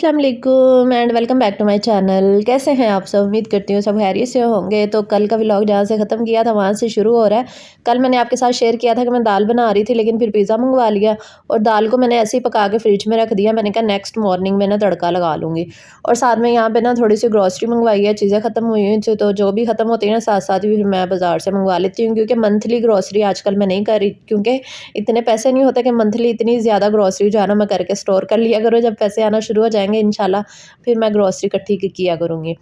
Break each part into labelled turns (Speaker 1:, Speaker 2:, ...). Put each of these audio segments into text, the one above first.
Speaker 1: अस्सलाम वालेकुम and welcome back to my channel. कैसे हैं आप सब? उम्मीद करती हूँ सब खैरियत से होंगे। तो कल का व्लॉग जहाँ से ख़त्म किया था वहाँ से शुरू हो रहा है। कल मैंने आपके साथ शेयर किया था कि मैं दाल बना रही थी, लेकिन फिर पिज़्ज़ा मंगवा लिया और दाल को मैंने ऐसे ही पका के फ्रिज में रख दिया। मैंने कहा नेक्स्ट मॉर्निंग में ना तड़का लगा लूँगी। और साथ में यहाँ पे ना थोड़ी सी ग्रॉसरी मंगवाई है, चीज़ें ख़त्म हुई हुई थी, तो जो भी ख़त्म होती है ना साथ साथ ही फिर मैं बाज़ार से मंगवा लेती हूँ, क्योंकि मंथली ग्रॉसरी आजकल मैं नहीं कर रही, क्योंकि इतने पैसे नहीं होते कि मंथली इतनी ज़्यादा ग्रॉसरी जो है ना मैं करके स्टोर कर लिया करूँ। जब पैसे आना शुरू हो जाएंगे इंशाल्लाह फिर मैं ग्रॉसरी इकट्ठी किया करूँगी।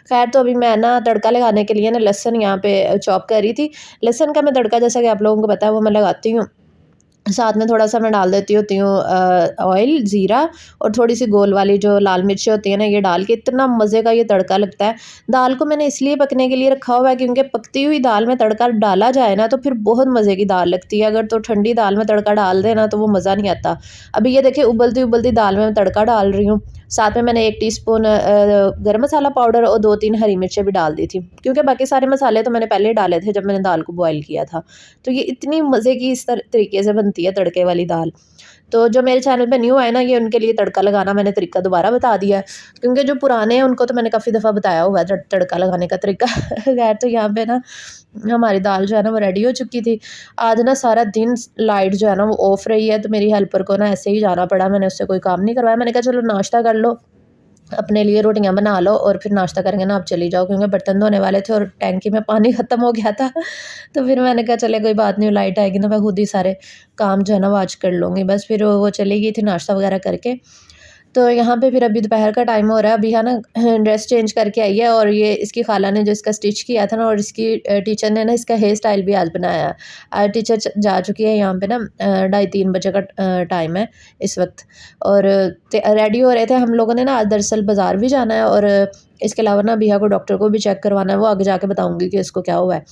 Speaker 1: खैर, तो अभी मैं ना तड़का लगाने के लिए ना लहसुन यहाँ पे चॉप कर रही थी। लहसुन का मैं तड़का, जैसा कि आप लोगों को पता है, वो मैं लगाती हूँ। साथ में थोड़ा-सा मैं डाल देती होती हूँ ऑयल, ज़ीरा और थोड़ी-सी गोल वाली जो लाल मिर्चें होती हैं ना, ये डाल के इतना मज़े का ये तड़का लगता है। दाल को मैंने इसलिए पकने के लिए रखा हुआ है क्योंकि पकती हुई दाल में तड़का डाला जाए ना तो फिर बहुत मज़े की दाल लगती है। अगर तो ठंडी दाल में तड़का डाल दें ना तो वो मज़ा नहीं आता। अभी ये देखिए उबलती-उबलती दाल में मैं तड़का डाल रही हूँ। साथ में मैंने 1 टीस्पून गरम मसाला पाउडर और 2-3 हरी मिर्चें भी डाल दी थी, क्योंकि बाकी सारे मसाले तो मैंने पहले ही डाले थे जब मैंने दाल को बॉयल किया था। तो ये इतनी मज़े की इस तरीके से बनती है तड़के वाली दाल। तो जो मेरे चैनल पे न्यू आए ना, ये उनके लिए तड़का लगाना मैंने तरीका दोबारा बता दिया है, क्योंकि जो पुराने हैं उनको तो मैंने काफ़ी दफ़ा बताया हुआ है तड़का लगाने का तरीका। खैर, तो यहाँ पे ना हमारी दाल जो है ना वो रेडी हो चुकी थी। आज ना सारा दिन लाइट जो है ना वो ऑफ रही है, तो मेरी हेल्पर को ना ऐसे ही जाना पड़ा। मैंने उससे कोई काम नहीं करवाया। मैंने कहा चलो नाश्ता कर लो, अपने लिए रोटियां बना लो और फिर नाश्ता करेंगे ना आप चली जाओ, क्योंकि बर्तन धोने वाले थे और टैंकी में पानी ख़त्म हो गया था। तो फिर मैंने कहा चले कोई बात नहीं, लाइट आएगी ना मैं खुद ही सारे काम जो है ना वो आज कर लूँगी। बस फिर वो चली गई थी नाश्ता वगैरह करके। तो यहाँ पे फिर अभी दोपहर का टाइम हो रहा है। अभी है ना ड्रेस चेंज करके आई है, और ये इसकी खाला ने जो इसका स्टिच किया था ना, और इसकी टीचर ने ना इसका हेयर स्टाइल भी आज बनाया है। टीचर जा चुकी है। यहाँ पे ना 2:30-3 बजे का टाइम है इस वक्त। और रेडी हो रहे थे हम लोगों ने ना, आज दरअसल बाज़ार भी जाना है, और इसके अलावा ना बिहा को डॉक्टर को भी चेक करवाना है। वो आगे जाके बताऊँगी कि इसको क्या हुआ है।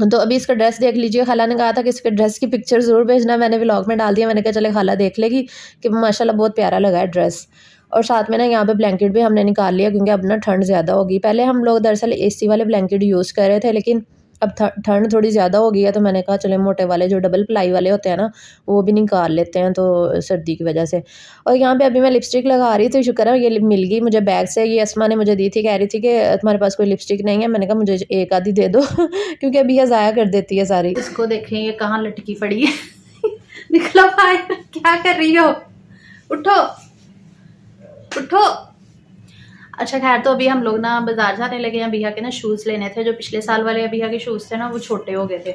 Speaker 1: तो अभी इसका ड्रेस देख लीजिए। खाला ने कहा था कि इसके ड्रेस की पिक्चर ज़रूर भेजना। मैंने व्लॉग में डाल दिया। मैंने कहा चले खाला देख लेगी कि माशाल्लाह बहुत प्यारा लगा है ड्रेस। और साथ में ना यहाँ पे ब्लैंकेट भी हमने निकाल लिया, क्योंकि अब ना ठंड ज़्यादा होगी। पहले हम लोग दरअसल एसी वाले ब्लैंकेट यूज़ कर रहे थे, लेकिन अब ठंड थोड़ी ज़्यादा हो गई है, तो मैंने कहा चले मोटे वाले जो डबल प्लाई वाले होते हैं ना वो भी निकाल लेते हैं, तो सर्दी की वजह से। और यहाँ पे अभी मैं लिपस्टिक लगा रही थी। शुक्र है ये मिल गई मुझे बैग से। ये अस्मा ने मुझे दी थी, कह रही थी कि तुम्हारे पास कोई लिपस्टिक नहीं है। मैंने कहा मुझे एक आधी दे दो क्योंकि अभी ये ज़ाया कर देती है सारी।
Speaker 2: इसको देखें ये कहाँ लटकी पड़ी है। निकलो बाहर, क्या कर रही हो? उठो उठो। अच्छा खैर, तो अभी हम लोग ना बाजार जाने लगे हैं। बिहा के ना शूज़ लेने थे। जो पिछले साल वाले बिहा के शूज़ थे ना वो छोटे हो गए थे।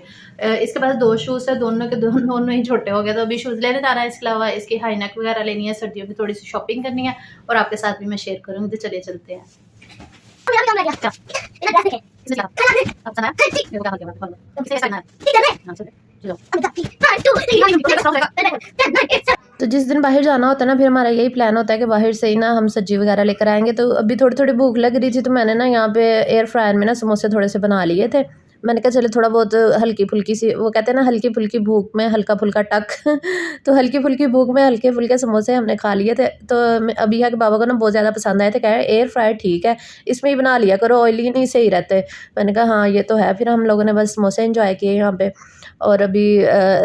Speaker 2: इसके पास 2 शूज़ थे, दोनों के दोनों ही छोटे हो गए। तो अभी शूज़ लेने जाना है। इसके अलावा इसकी हाई नेक वगैरह लेनी है, सर्दियों की थोड़ी सी शॉपिंग करनी है, और आपके साथ भी मैं शेयर करूँगी। तो चलिए चलते हैं।
Speaker 1: तो जिस दिन बाहर जाना होता है ना, फिर हमारा यही प्लान होता है कि बाहर से ही ना हम सब्जी वगैरह लेकर आएंगे। तो अभी थोड़ी थोड़ी भूख लग रही थी, तो मैंने ना यहाँ पे एयर फ्रायर में ना समोसे थोड़े से बना लिए थे। मैंने कहा चले थोड़ा बहुत हल्की फुल्की सी, वो कहते हैं ना हल्की फुल्की भूख में हल्का फुल्का टक तो हल्की फुल्की भूख में हल्के फुल्के समोसे हमने खा लिए थे। तो अभी यहाँ के बाबा को ना बहुत ज़्यादा पसंद आए थे। कह रहे एयर फ्रायर ठीक है, इसमें ही बना लिया करो, ऑयली नहीं सही रहते। मैंने कहा हाँ ये तो है। फिर हम लोगों ने बस समोसे इंजॉय किए यहाँ पे, और अभी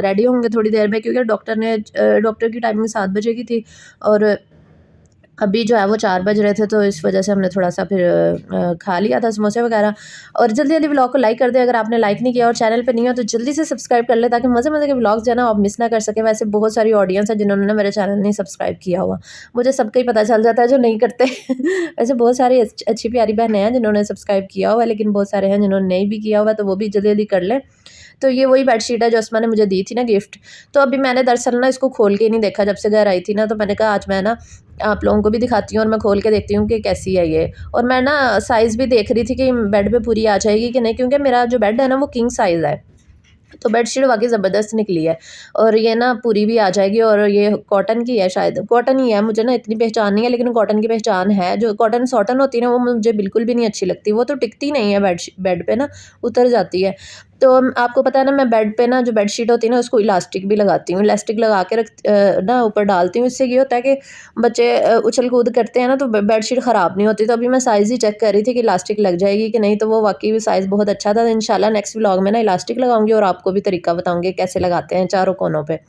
Speaker 1: रेडी होंगे थोड़ी देर में, क्योंकि डॉक्टर की टाइमिंग 7 बजे की थी, और अभी जो है वो 4 बज रहे थे। तो इस वजह से हमने थोड़ा सा फिर खा लिया था समोसे वगैरह। और जल्दी जल्दी व्लॉग को लाइक कर दें अगर आपने लाइक नहीं किया, और चैनल पे नहीं हो तो जल्दी से सब्सक्राइब कर ले, ताकि मज़े मज़े के व्लॉग्स जो है ना आप मिस ना कर सके। वैसे बहुत सारी ऑडियंस है जिन्होंने ना मेरे चैनल नहीं सब्सक्राइब किया हुआ, मुझे सबका ही पता चल जाता है जो नहीं करते। वैसे बहुत सारी अच्छी प्यारी बहनें हैं जिन्होंने सब्सक्राइब किया हुआ है, लेकिन बहुत सारे हैं जिन्होंने नहीं भी किया हुआ, तो वो भी जल्दी जल्दी कर लें। तो ये वही बेडशीट है जो अस्मा ने मुझे दी थी ना गिफ्ट। तो अभी मैंने दरअसल ना इसको खोल के नहीं देखा जब से घर आई थी ना, तो मैंने कहा आज मैं ना आप लोगों को भी दिखाती हूँ और मैं खोल के देखती हूँ कि कैसी है ये। और मैं ना साइज़ भी देख रही थी कि बेड पे पूरी आ जाएगी कि नहीं, क्योंकि मेरा जो बेड है ना वो किंग साइज़ है। तो बेडशीट वाकई ज़बरदस्त निकली है, और ये ना पूरी भी आ जाएगी। और ये कॉटन की है, शायद कॉटन ही है, मुझे ना इतनी पहचान नहीं है, लेकिन कॉटन की पहचान है। जो कॉटन सॉटन होती है ना वो मुझे बिल्कुल भी नहीं अच्छी लगती, वो तो टिकती नहीं है बेड पे ना, उतर जाती है। तो आपको पता है ना, मैं बेड पे ना जो बेडशीट होती है ना उसको इलास्टिक भी लगाती हूँ। इलास्टिक लगा के ना ऊपर डालती हूँ। इससे ये होता है कि बच्चे उछल कूद करते हैं ना, तो बेडशीट ख़राब नहीं होती। तो अभी मैं साइज़ ही चेक कर रही थी कि इलास्टिक लग जाएगी कि नहीं, तो वो वाकई भी साइज़ बहुत अच्छा था। तो इंशाल्लाह नेक्स्ट व्लॉग में ना इलास्टिक लगाऊंगी और आपको भी तरीका बताऊंगी कैसे लगाते हैं चारों कोनों पे।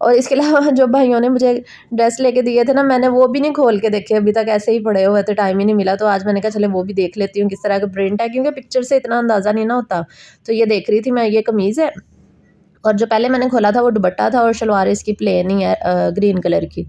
Speaker 1: और इसके अलावा जो भाइयों ने मुझे ड्रेस लेके दिए थे ना, मैंने वो भी नहीं खोल के देखे अभी तक, ऐसे ही पड़े हुए थे, टाइम ही नहीं मिला। तो आज मैंने कहा चले वो भी देख लेती हूँ किस तरह का प्रिंट है, क्योंकि पिक्चर से इतना अंदाज़ा नहीं ना होता। तो ये देख रही थी मैं, ये कमीज़ है और जो पहले मैंने खोला था वो दुपट्टा था और शलवार इसकी प्लेन ही है ग्रीन कलर की।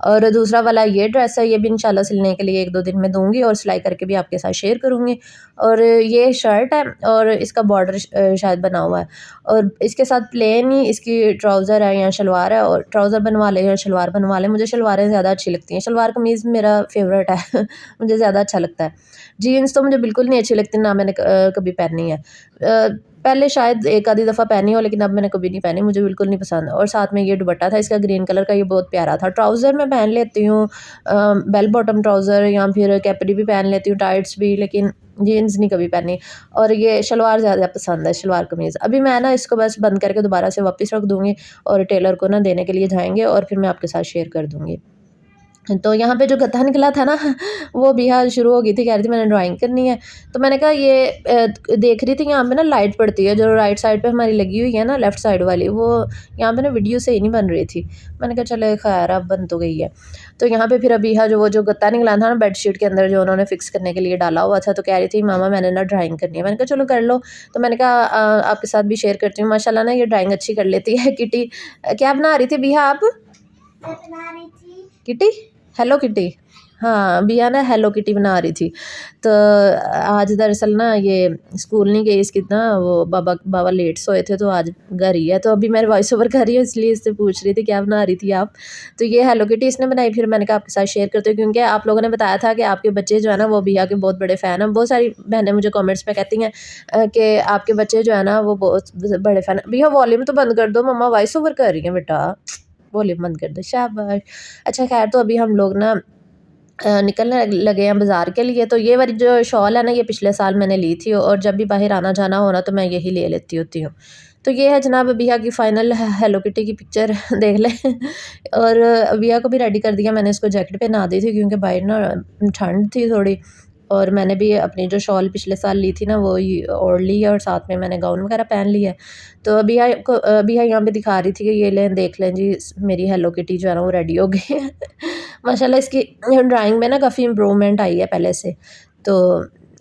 Speaker 1: और दूसरा वाला ये ड्रेस है, ये भी इंशाल्लाह सिलने के लिए 1-2 दिन में दूँगी और सिलाई करके भी आपके साथ शेयर करूँगी। और ये शर्ट है और इसका बॉर्डर शायद बना हुआ है और इसके साथ प्लेन ही इसकी ट्राउज़र है या शलवार है। और ट्राउज़र बनवा लें या शलवार बनवा लें, मुझे शलवारें ज़्यादा अच्छी लगती हैं। शलवार कमीज़ मेरा फ़ेवरेट है मुझे ज़्यादा अच्छा लगता है। जीन्स तो मुझे बिल्कुल नहीं अच्छी लगती, ना मैंने कभी पहनी है। पहले शायद एक आधी दफ़ा पहनी हो, लेकिन अब मैंने कभी नहीं पहनी, मुझे बिल्कुल नहीं पसंद। और साथ में ये दुपट्टा था इसका ग्रीन कलर का, ये बहुत प्यारा था। ट्राउज़र मैं पहन लेती हूँ, बेल बॉटम ट्राउज़र या फिर कैपरी भी पहन लेती हूँ, टाइट्स भी, लेकिन जीन्स नहीं कभी पहनी। और ये शलवार ज़्यादा पसंद है, शलवार कमीज़। अभी मैं ना इसको बस बंद करके दोबारा से वापस रख दूँगी और टेलर को ना देने के लिए जाएँगे और फिर मैं आपके साथ शेयर कर दूँगी। तो यहाँ पे जो गत्था निकला था ना वो बिहा शुरू हो गई थी, कह रही थी मैंने ड्राइंग करनी है। तो मैंने कहा ये देख रही थी यहाँ पे ना लाइट पड़ती है जो राइट साइड पे हमारी लगी हुई है ना, लेफ़्ट साइड वाली, वो यहाँ पे ना वीडियो सही नहीं बन रही थी। मैंने कहा चले खैर अब बन तो गई है। तो यहाँ पे फिर अबिहा जो वो जो गत्ता निकला था ना बेडशीट के अंदर जो उन्होंने फ़िक्स करने के लिए डाला हुआ था, तो कह रही थी मामा मैंने ना ड्राइंग करनी है। मैंने कहा चलो कर लो। तो मैंने कहा आपके साथ भी शेयर करती हूँ, माशाल्लाह ना ये ड्राइंग अच्छी कर लेती है। किटी क्या बना रही थी बिहा आप?
Speaker 3: बना रही थी
Speaker 1: किटी, हेलो किटी। हाँ, बिया ना हेलो किटी बना रही थी। तो आज दरअसल ना ये स्कूल नहीं गई, इसकी ना वो बाबा लेट सोए थे, तो आज घर ही है। तो अभी मैं वॉइस ओवर कर रही हूँ, इसलिए इससे पूछ रही थी क्या बना रही थी आप। तो ये हेलो किटी इसने बनाई, फिर मैंने कहा आपके साथ शेयर करती हूँ, क्योंकि आप लोगों ने बताया था कि आपके बच्चे जो है ना वो बिया के बहुत बड़े फ़ैन हैं। बहुत सारी बहनें मुझे कॉमेंट्स में कहती हैं कि आपके बच्चे जो है ना वो बहुत बड़े फ़ैन हैं। बिया वॉल्यूम तो बंद कर दो, मम्मा वॉइस ओवर कर रही हैं बेटा, वॉल्यूम बंद कर दो, शाबाश। अच्छा खैर, तो अभी हम लोग ना निकलने लगे हैं बाज़ार के लिए। तो ये वाली जो शॉल है ना, ये पिछले साल मैंने ली थी और जब भी बाहर आना जाना हो ना तो मैं यही ले लेती होती हूँ। तो ये है जनाब अबिया की फ़ाइनल हेलो किटी की पिक्चर देख लें। और अबिया को भी रेडी कर दिया मैंने, इसको जैकेट पहना दी थी क्योंकि बाहर ना ठंड थी थोड़ी। और मैंने भी अपनी जो शॉल पिछले साल ली थी ना वो ही ओढ़ ली है और साथ में मैंने गाउन वगैरह पहन लिया है। तो अबिया यहाँ पे दिखा रही थी कि ये लें देख लें जी, मेरी हेलो किटी जो है ना वो रेडी हो गई है। माशाल्लाह इसकी ड्राइंग में ना काफ़ी इम्प्रूवमेंट आई है पहले से। तो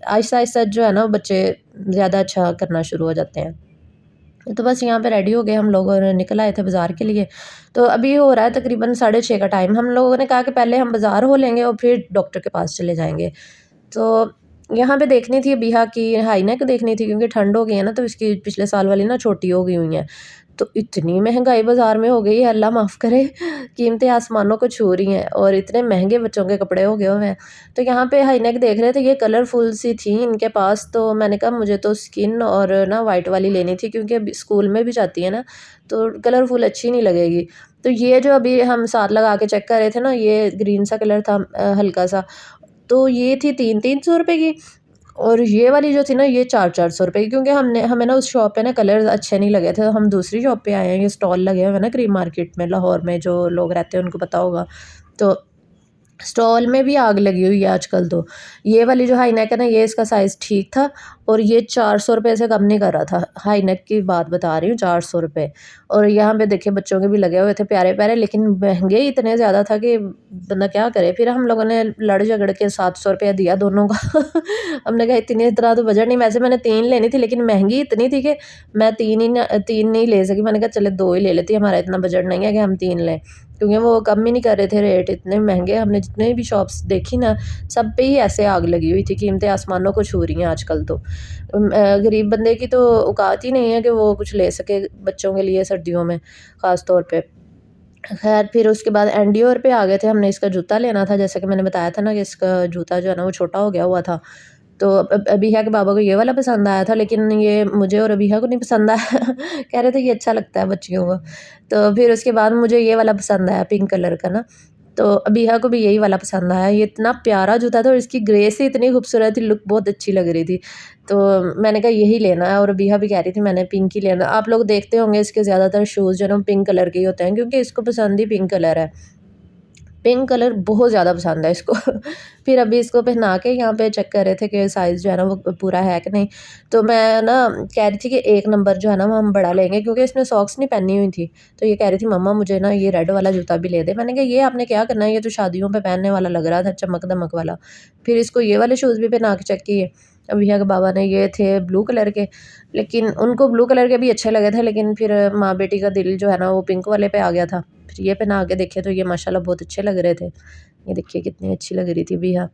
Speaker 1: आहिस्ता-आहिस्ता जो है ना बच्चे ज़्यादा अच्छा करना शुरू हो जाते हैं। तो बस यहाँ पे रेडी हो गए हम लोग और निकल आए थे बाज़ार के लिए। तो अभी हो रहा है तकरीबन 6:30 का टाइम। हम लोगों ने कहा कि पहले हम बाज़ार हो लेंगे और फिर डॉक्टर के पास चले जाएँगे। तो यहाँ पे देखनी थी बिहा की हाई नेक देखनी थी, क्योंकि ठंड हो गई है ना, तो इसकी पिछले साल वाली ना छोटी हो गई हुई हैं। तो इतनी महंगाई बाज़ार में हो गई है, अल्लाह माफ़ करे, कीमतें आसमानों को छू रही हैं और इतने महंगे बच्चों के कपड़े हो गए हुए हैं। तो यहाँ पे हाई नेक देख रहे थे, ये कलरफुल सी थी इनके पास। तो मैंने कहा मुझे तो स्किन और ना वाइट वाली लेनी थी, क्योंकि अभी स्कूल में भी जाती है ना तो कलरफुल अच्छी नहीं लगेगी। तो ये जो अभी हम साथ लगा के चेक कर रहे थे ना, ये ग्रीन सा कलर था हल्का सा, तो ये थी 300-300 रुपए की। और ये वाली जो थी ना ये 400-400 रुपए की, क्योंकि हमें ना उस शॉप पे ना कलर अच्छे नहीं लगे थे। तो हम दूसरी शॉप पे आए हैं, ये स्टॉल लगे हुए हैं ना क्रीम मार्केट में लाहौर में, जो लोग रहते हैं उनको पता होगा। तो स्टॉल में भी आग लगी हुई है आजकल। तो ये वाली जो हाई नेक है ना, ये इसका साइज़ ठीक था और ये 400 रुपये से कम नहीं कर रहा था। हाई नेक की बात बता रही हूँ, 400 रुपये। और यहाँ पे देखिए बच्चों के भी लगे हुए थे प्यारे प्यारे, लेकिन महंगे इतने ज़्यादा था कि बंदा क्या करे। फिर हम लोगों ने लड़ झगड़ के 700 रुपया दिया दोनों का। हमने कहा इतना तो बजट नहीं, वैसे मैंने 3 लेनी थी लेकिन महंगी इतनी थी कि मैं 3 नहीं ले सकी। मैंने कहा चले 2 ही ले लेती, हमारा इतना बजट नहीं है कि हम 3 लें, क्योंकि वो कम ही नहीं कर रहे थे रेट, इतने महंगे। हमने जितने भी शॉप्स देखी ना, सब पे ही ऐसे आग लगी हुई थी, कीमतें आसमानों को छू रही हैं आजकल। तो गरीब बंदे की तो औकात ही नहीं है कि वो कुछ ले सके बच्चों के लिए सर्दियों में ख़ास तौर पे। खैर फिर उसके बाद एंडियोर पे आ गए थे, हमने इसका जूता लेना था। जैसा कि मैंने बताया था ना कि इसका जूता जो है ना वो छोटा हो गया हुआ था। तो अबीहा के बाबा को ये वाला पसंद आया था, लेकिन ये मुझे और अबीहा को नहीं पसंद आया। कह रहे थे ये अच्छा लगता है बच्चियों को। तो फिर उसके बाद मुझे ये वाला पसंद आया पिंक कलर का ना, तो अबीहा को भी यही वाला पसंद आया। ये इतना प्यारा जूता था और इसकी ग्रेस ही इतनी खूबसूरत थी, लुक बहुत अच्छी लग रही थी। तो मैंने कहा यही लेना है और अबीहा भी कह रही थी मैंने पिंक ही लेना। आप लोग देखते होंगे इसके ज़्यादातर शूज़ जो है ना पिंक कलर के ही होते हैं, क्योंकि इसको पसंद ही पिंक कलर है। पिंक कलर बहुत ज़्यादा पसंद है इसको फिर अभी इसको पहना के यहाँ पे चेक कर रहे थे कि साइज़ जो है ना वो पूरा है कि नहीं। तो मैं ना कह रही थी कि 1 नंबर जो है ना वो हम बड़ा लेंगे, क्योंकि इसने सॉक्स नहीं पहनी हुई थी। तो ये कह रही थी मम्मा मुझे ना ये रेड वाला जूता भी ले दे। मैंने कहा ये आपने क्या करना है, ये तो शादियों पे पहनने वाला लग रहा था, चमक-दमक वाला। फिर इसको ये वाले शूज़ भी पहना के चेक किए। अभिया के बाबा ने ये थे ब्लू कलर के, लेकिन उनको ब्लू कलर के भी अच्छे लगे थे, लेकिन फिर माँ बेटी का दिल जो है ना वो पिंक वाले पे आ गया था। फिर ये पहना के देखे तो ये माशाल्लाह बहुत अच्छे लग रहे थे। ये देखिए कितनी अच्छी लग रही थी बिहा।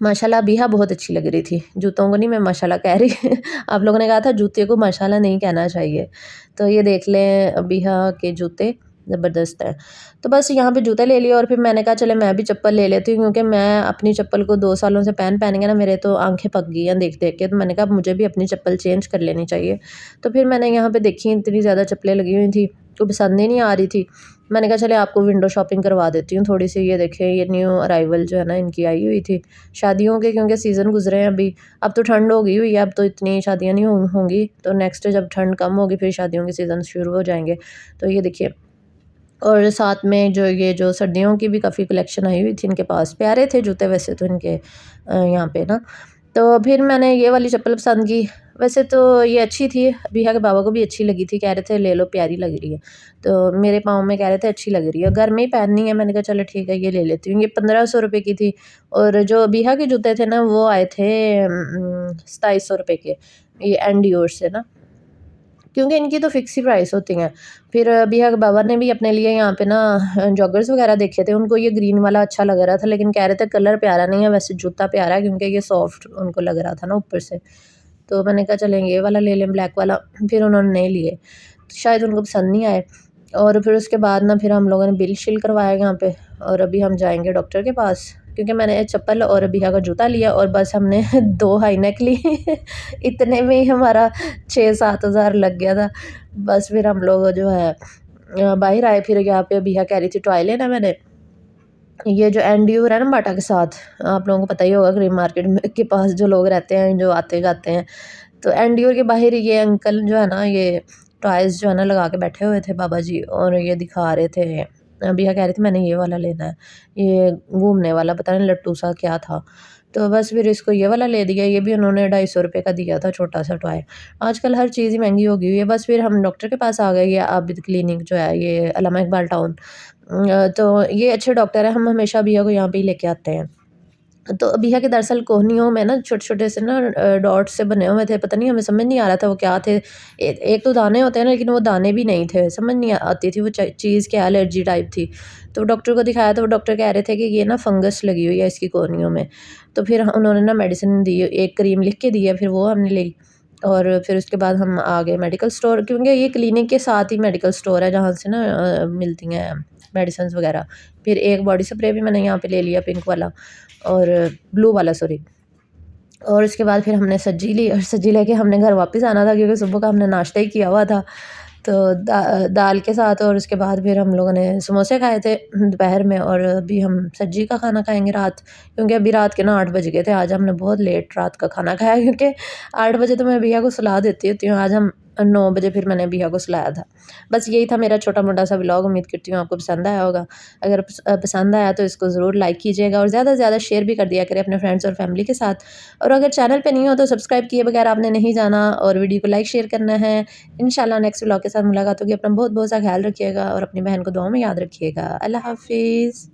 Speaker 1: माशाल्लाह बिहा बहुत अच्छी लग रही थी। जूतों को नहीं मैं माशाल्लाह कह रही आप लोगों ने कहा था जूते को माशाल्लाह नहीं कहना चाहिए। तो ये देख लें बिहा के जूते ज़बरदस्त हैं। तो बस यहाँ पे जूते ले लिए और फिर मैंने कहा चले मैं भी चप्पल ले लेती हूँ, क्योंकि मैं अपनी चप्पल को 2 सालों से पहन के ना मेरे तो आँखें पक गई हैं देख-देख के। तो मैंने कहा मुझे भी अपनी चप्पल चेंज कर लेनी चाहिए। तो फिर मैंने यहाँ पे देखी इतनी ज़्यादा चप्पलें लगी हुई थी, तो पसंद ही नहीं आ रही थी। मैंने कहा चले आपको विंडो शॉपिंग करवा देती हूँ थोड़ी सी। ये देखें ये न्यू अराइवल जो है ना इनकी आई हुई थी शादियों के, क्योंकि सीज़न गुजरे हैं अभी। अब तो ठंड हो गई हुई है, अब तो इतनी शादियाँ नहीं होंगी। तो नेक्स्ट जब ठंड कम होगी फिर शादियों के सीज़न शुरू हो जाएंगे। तो ये देखिए, और साथ में ये जो सर्दियों की भी काफ़ी कलेक्शन आई हुई थी इनके पास। प्यारे थे जूते वैसे तो इनके यहाँ पे ना। तो फिर मैंने ये वाली चप्पल पसंद की। वैसे तो ये अच्छी थी, बिहा के बाबा को भी अच्छी लगी थी, कह रहे थे ले लो प्यारी लग रही है। तो मेरे पाँव में कह रहे थे अच्छी लग रही है, घर में ही पहननी है। मैंने कहा चलो ठीक है ये ले लेती हूँ। ये 1500 रुपये की थी, और जो बिहा के जूते थे ना वो आए थे 2700 रुपये के, ये एंडियोर से ना, क्योंकि इनकी तो फिक्स ही प्राइस होती हैं। फिर बिहा के बाबा ने भी अपने लिए यहाँ पे ना जॉगर्स वगैरह देखे थे। उनको ये ग्रीन वाला अच्छा लग रहा था, लेकिन कह रहे थे कलर प्यारा नहीं है, वैसे जूता प्यारा है, क्योंकि ये सॉफ्ट उनको लग रहा था ना ऊपर से। तो मैंने कहा चलें ये वाला ले लें ब्लैक वाला। फिर उन्होंने नहीं लिए, तो शायद उनको पसंद नहीं आए। और फिर उसके बाद ना फिर हम लोगों ने बिल शिल करवाया यहाँ पे, और अभी हम जाएंगे डॉक्टर के पास, क्योंकि मैंने चप्पल और बिहा का जूता लिया और बस हमने 2 हाई नेक ली इतने में ही हमारा 6-7 हज़ार लग गया था। बस फिर हम लोग जो है बाहर आए। फिर यहाँ पे बिहा कह रही थी टॉय लेना। मैंने ये जो एंड्योर है ना बाटा के साथ, आप लोगों को पता ही होगा ग्रीन मार्केट में के पास जो लोग रहते हैं जो आते जाते हैं, तो एंड्योर के बाहर ये अंकल जो है ना ये टॉयज़ जो है ना लगा के बैठे हुए थे बाबा जी, और ये दिखा रहे थे। बिहा कह रही थी मैंने ये वाला लेना है, ये घूमने वाला पता नहीं लट्टू सा क्या था। तो बस फिर इसको ये वाला ले दिया। ये भी उन्होंने 250 रुपये का दिया था, छोटा सा टॉय। आजकल हर चीज़ ही महंगी हो गई हुई है। बस फिर हम डॉक्टर के पास आ गए, ये आबिद क्लिनिक जो है ये अल्लामा इकबाल टाउन। तो ये अच्छे डॉक्टर हैं, हम हमेशा बिहा को यहाँ पे ही लेके आते हैं। तो बिहा के दरअसल कोहनियों में ना छोटे-छोटे से ना डॉट से बने हुए थे, पता नहीं हमें समझ नहीं आ रहा था वो क्या थे। एक तो दाने होते हैं ना, लेकिन वो दाने भी नहीं थे, समझ नहीं आती थी वो चीज़ क्या, एलर्जी टाइप थी। तो डॉक्टर को दिखाया तो वो डॉक्टर कह रहे थे कि ये ना फंगस लगी हुई है इसकी कोहनियों में। तो फिर उन्होंने ना मेडिसिन दी, एक क्रीम लिख के दी है, फिर वो हमने ली। और फिर उसके बाद हम आ गए मेडिकल स्टोर, क्योंकि ये क्लिनिक के साथ ही मेडिकल स्टोर है जहाँ से ना मिलती हैं मेडिसिन्स वगैरह। फिर एक बॉडी स्प्रे भी मैंने यहाँ पे ले लिया पिंक वाला, और ब्लू वाला सॉरी। और उसके बाद फिर हमने सब्जी ली, और सब्जी लेके हमने घर वापस आना था, क्योंकि सुबह का हमने नाश्ता ही किया हुआ था। तो दाल के साथ, और उसके बाद फिर हम लोगों ने समोसे खाए थे दोपहर में, और अभी हम सब्जी का खाना खाएंगे रात, क्योंकि अभी रात के ना 8 बज गए थे। आज हमने बहुत लेट रात का खाना खाया, क्योंकि 8 बजे तो मैं भैया को सुला देती होती हूँ। आज हम 9 बजे फिर मैंने भैया को सुलाया था। बस यही था मेरा छोटा मोटा सा व्लॉग। उम्मीद करती हूँ आपको पसंद आया होगा। अगर पसंद आया तो इसको ज़रूर लाइक कीजिएगा, और ज़्यादा से ज़्यादा शेयर भी कर दिया करें अपने फ्रेंड्स और फैमिली के साथ। और अगर चैनल पे नहीं हो तो सब्सक्राइब किए बगैर आपने नहीं जाना, और वीडियो को लाइक शेयर करना है। इंशाल्लाह नेक्स्ट व्लॉग के साथ मुलाकात होगी। अपना बहुत बहुत सा ख्याल रखिएगा, और अपनी बहन को दुआ में याद रखिएगा। अल्लाह हाफिज़।